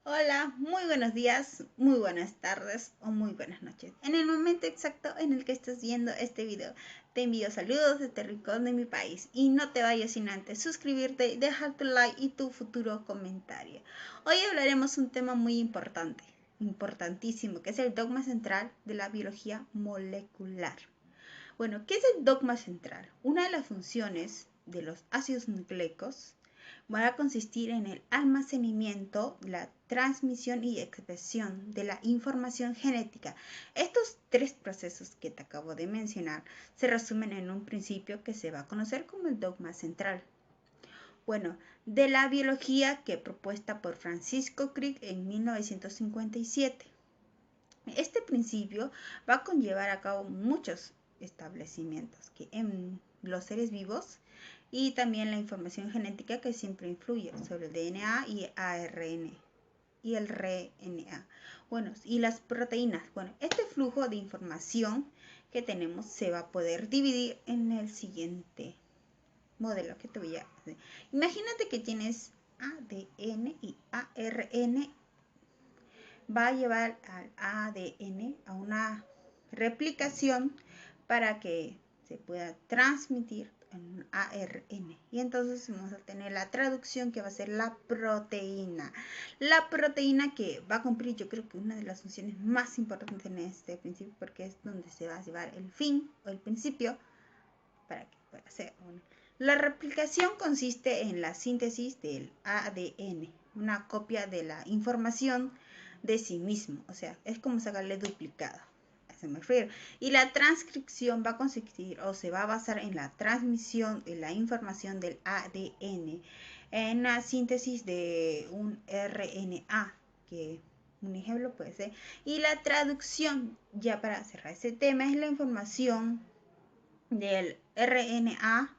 Hola, muy buenos días, muy buenas tardes o muy buenas noches. En el momento exacto en el que estés viendo este video, te envío saludos desde el rincón de mi país y no te vayas sin antes suscribirte, dejar tu like y tu futuro comentario. Hoy hablaremos un tema muy importante, importantísimo, que es el dogma central de la biología molecular. Bueno, ¿qué es el dogma central? Una de las funciones de los ácidos nucleicos va a consistir en el almacenamiento, la transmisión y expresión de la información genética. Estos tres procesos que te acabo de mencionar se resumen en un principio que se va a conocer como el dogma central. Bueno, de la biología que propuesta por Francisco Crick en 1957. Este principio va a conllevar a cabo muchos establecimientos que en los seres vivos y también la información genética que siempre influye sobre el DNA y ARN y el RNA. Bueno, y las proteínas. Bueno, este flujo de información que tenemos se va a poder dividir en el siguiente modelo que te voy a hacer. Imagínate que tienes ADN y ARN va a llevar al ADN a una replicación para que se pueda transmitir en ARN. Y entonces vamos a tener la traducción que va a ser la proteína. La proteína que va a cumplir, yo creo que una de las funciones más importantes en este principio, porque es donde se va a llevar el fin o el principio para que pueda ser. Bueno, la replicación consiste en la síntesis del ADN, una copia de la información de sí mismo, o sea, es como sacarle duplicado. A eso me refiero. Y la transcripción va a consistir o se va a basar en la transmisión de la información del ADN en la síntesis de un RNA, que un ejemplo puede ser. Y la traducción, ya para cerrar ese tema, es la información del RNA,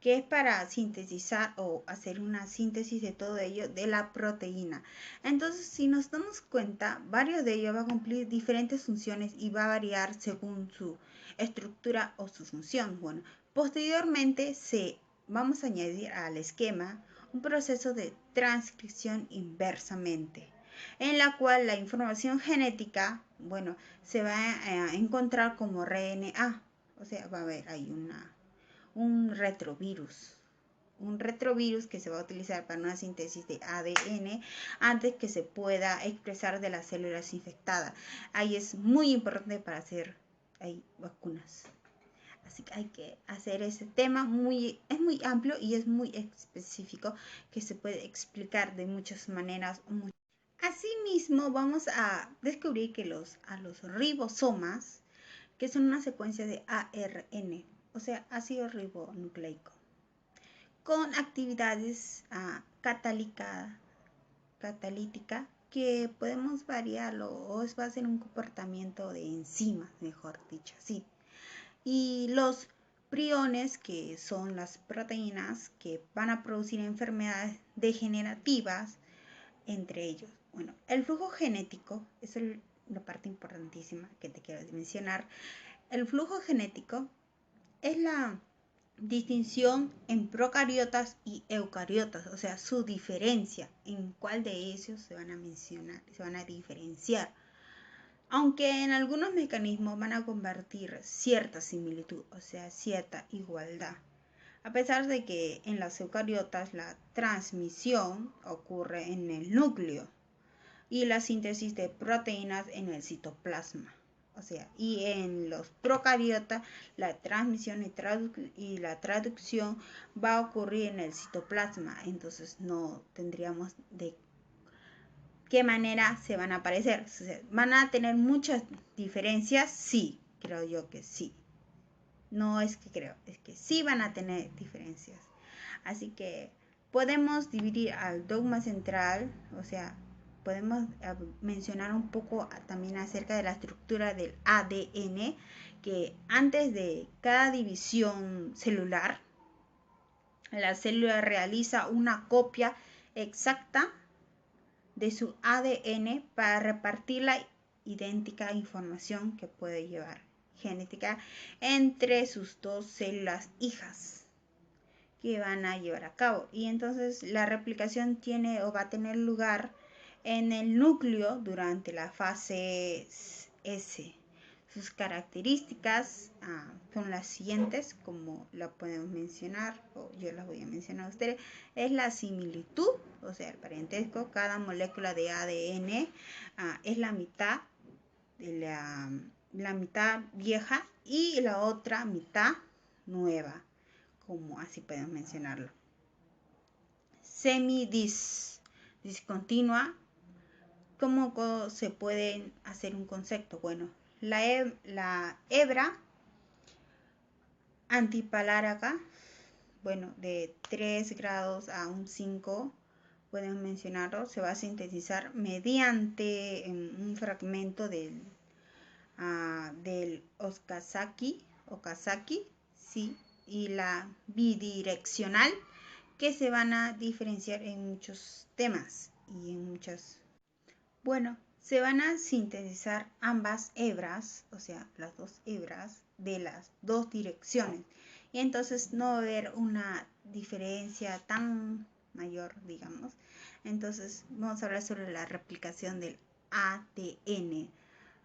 que es para sintetizar o hacer una síntesis de todo ello de la proteína. Entonces, si nos damos cuenta, varios de ellos va a cumplir diferentes funciones y va a variar según su estructura o su función. Bueno, posteriormente vamos a añadir al esquema un proceso de transcripción inversamente, en la cual la información genética, bueno, se va a encontrar como RNA. O sea, va a haber ahí un retrovirus que se va a utilizar para una síntesis de ADN antes que se pueda expresar de las células infectadas. Ahí es muy importante para hacer vacunas. Así que hay que hacer ese tema es muy amplio y es muy específico, que se puede explicar de muchas maneras. Asimismo, vamos a descubrir que a los ribosomas, que son una secuencia de ARN, o sea, ácido ribonucleico, con actividades catalítica que podemos variarlo o va a ser un comportamiento de enzimas, mejor dicho, así. Y los priones, que son las proteínas que van a producir enfermedades degenerativas, entre ellos. Bueno, el flujo genético es la parte importantísima que te quiero mencionar. El flujo genético es la distinción en procariotas y eucariotas, o sea, su diferencia, en cuál de ellos se van a mencionar, se van a diferenciar. Aunque en algunos mecanismos van a convertir cierta similitud, o sea, cierta igualdad. A pesar de que en las eucariotas la transmisión ocurre en el núcleo y la síntesis de proteínas en el citoplasma. O sea, y en los procariotas la transmisión y la traducción va a ocurrir en el citoplasma. Entonces no tendríamos de qué manera se van a aparecer. O sea, ¿van a tener muchas diferencias? Sí, creo yo que sí. No es que creo, es que sí van a tener diferencias. Así que podemos dividir al dogma central, o sea, podemos mencionar un poco también acerca de la estructura del ADN, que antes de cada división celular, la célula realiza una copia exacta de su ADN para repartir la idéntica información que puede llevar genética entre sus dos células hijas que van a llevar a cabo. Y entonces la replicación tiene o va a tener lugar en el núcleo durante la fase S. Sus características son las siguientes, como la podemos mencionar, o yo las voy a mencionar a ustedes. Es la similitud, o sea, el parentesco. Cada molécula de ADN es la mitad de la mitad vieja y la otra mitad nueva, como así podemos mencionarlo. Discontinua. ¿Cómo se puede hacer un concepto? Bueno, la hebra antipaláraca, bueno, de 3 grados a un 5, podemos mencionarlo, se va a sintetizar mediante un fragmento del Okazaki, sí, y la bidireccional, que se van a diferenciar en muchos temas y en muchas. Bueno, se van a sintetizar ambas hebras, o sea, las dos hebras de las dos direcciones. Y entonces no va a haber una diferencia tan mayor, digamos. Entonces vamos a hablar sobre la replicación del ADN,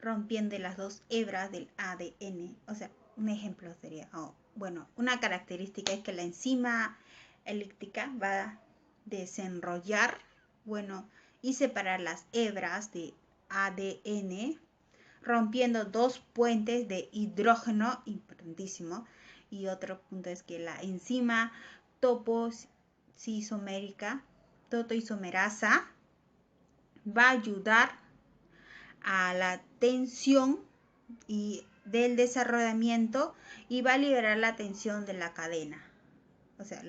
rompiendo las dos hebras del ADN. O sea, un ejemplo sería, bueno, una característica es que la enzima elíptica va a desenrollar, bueno, y separar las hebras de ADN, rompiendo dos puentes de hidrógeno, importantísimo. Y otro punto es que la enzima totoisomerasa va a ayudar a la tensión y del desarrollamiento y va a liberar la tensión de la cadena. O sea,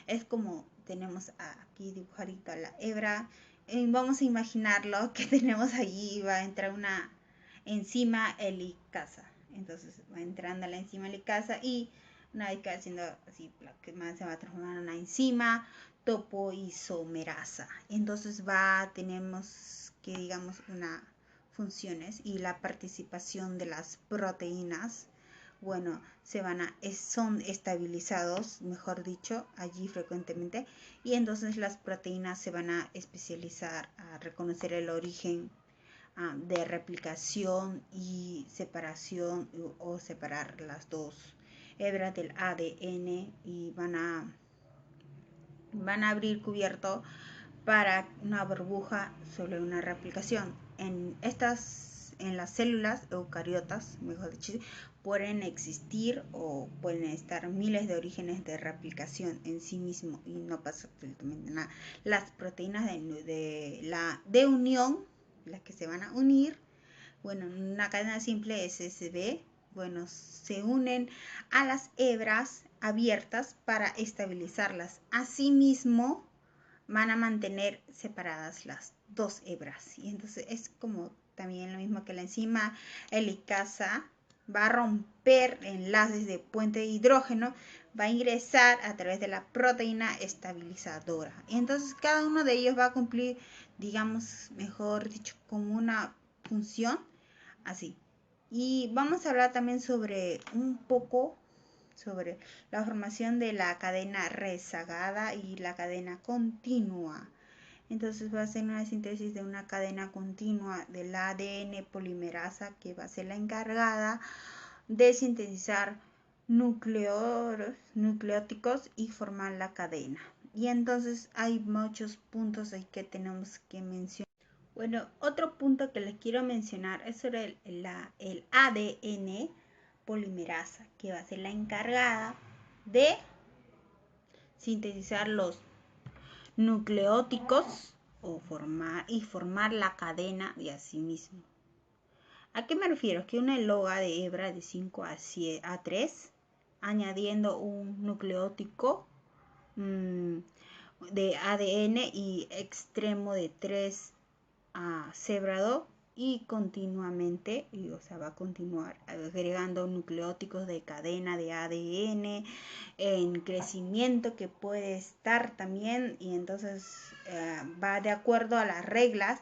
es como tenemos aquí dibujadito la hebra. Vamos a imaginarlo que tenemos allí, va a entrar una enzima helicasa. Entonces va entrando la enzima helicasa y una vez que haciendo así, la que más se va a transformar en una enzima topoisomerasa. Entonces tenemos que, digamos, una funciones y la participación de las proteínas, bueno, son estabilizados, mejor dicho, allí frecuentemente, y entonces las proteínas se van a especializar a reconocer el origen de replicación y separación o separar las dos hebras del ADN y van a abrir cubierto para una burbuja sobre una replicación. En las células eucariotas, mejor dicho, pueden existir o pueden estar miles de orígenes de replicación en sí mismo y no pasa absolutamente nada. Las proteínas de unión, las que se van a unir, bueno, en una cadena simple SSB, bueno, se unen a las hebras abiertas para estabilizarlas. Asimismo, van a mantener separadas las dos hebras. Y entonces es como también lo mismo que la enzima helicasa va a romper enlaces de puente de hidrógeno, va a ingresar a través de la proteína estabilizadora. Y entonces cada uno de ellos va a cumplir, digamos, mejor dicho, como una función así. Y vamos a hablar también sobre la formación de la cadena rezagada y la cadena continua. Entonces va a ser una síntesis de una cadena continua del ADN polimerasa que va a ser la encargada de sintetizar nucleóticos y formar la cadena. Y entonces hay muchos puntos ahí que tenemos que mencionar. Bueno, otro punto que les quiero mencionar es sobre el ADN polimerasa, que va a ser la encargada de sintetizar los nucleóticos formar la cadena de sí mismo. ¿A qué me refiero? Que una loga de hebra de 5 a 3, añadiendo un nucleótico de ADN y extremo de 3 a cebrado y continuamente, va a continuar agregando nucleóticos de cadena de ADN en crecimiento que puede estar también, y entonces va de acuerdo a las reglas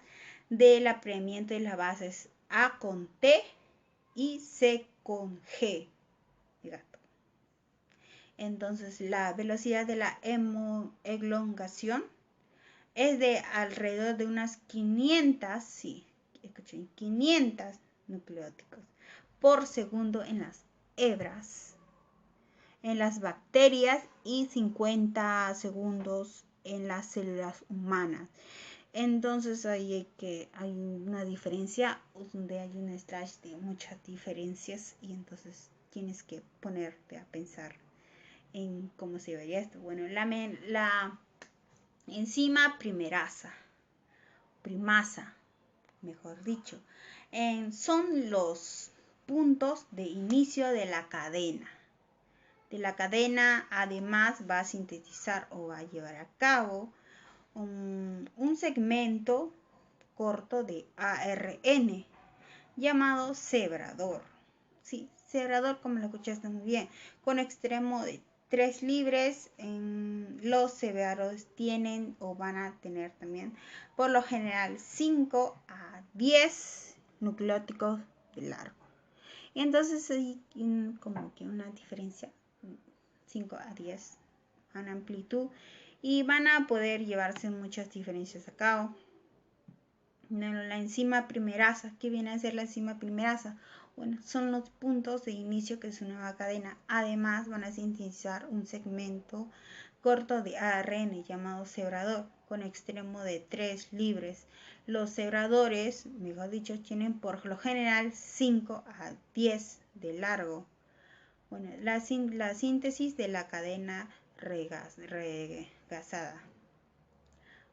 del apremiante de las bases A con T y C con G. Entonces la velocidad de la elongación es de alrededor de unas 500, sí, escuchen, 500 nucleóticos por segundo en las hebras, en las bacterias, y 50 segundos en las células humanas. Entonces ahí hay una diferencia, donde hay un slash de muchas diferencias, y entonces tienes que ponerte a pensar en cómo se vería esto. Bueno, la enzima primasa, mejor dicho, son los puntos de inicio de la cadena. Además va a sintetizar o va a llevar a cabo un segmento corto de ARN llamado cebrador. Sí, cebrador, como lo escuchaste muy bien, con extremo de 3 libres. Los cebradores tienen o van a tener también por lo general 5 a 10 nucleóticos de largo. Y entonces hay como que una diferencia, 5 a 10 en amplitud, y van a poder llevarse muchas diferencias a cabo. La enzima primerasa, ¿qué viene a ser la enzima primerasa? Bueno, son los puntos de inicio de su nueva cadena. Además, van a sintetizar un segmento corto de ARN llamado cebrador, con extremo de 3 libres. Los cebradores, mejor dicho, tienen por lo general 5 a 10 de largo. Bueno, la síntesis de la cadena regasada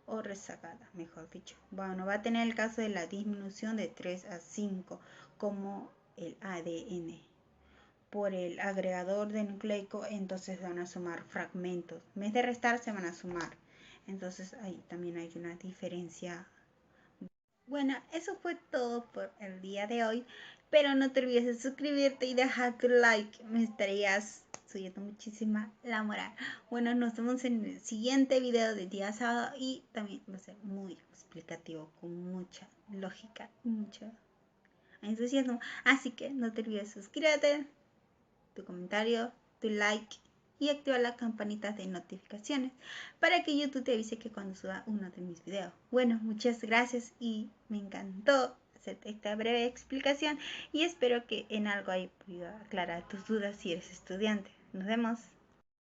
o rezagada, mejor dicho. Bueno, va a tener el caso de la disminución de 3 a 5, como el ADN. Por el agregador de nucleico, entonces van a sumar fragmentos. En vez de restar, se van a sumar. Entonces ahí también hay una diferencia. Bueno, eso fue todo por el día de hoy, pero no te olvides de suscribirte y dejar tu like, me estarías subiendo muchísima la moral. Bueno, nos vemos en el siguiente video de día sábado, y también va a ser muy explicativo, con mucha lógica y mucho entusiasmo. Así que no te olvides de suscribirte, tu comentario, tu like y activa la campanita de notificaciones para que YouTube te avise que cuando suba uno de mis videos. Bueno, muchas gracias, y me encantó hacer esta breve explicación, y espero que en algo haya podido aclarar tus dudas si eres estudiante. Nos vemos.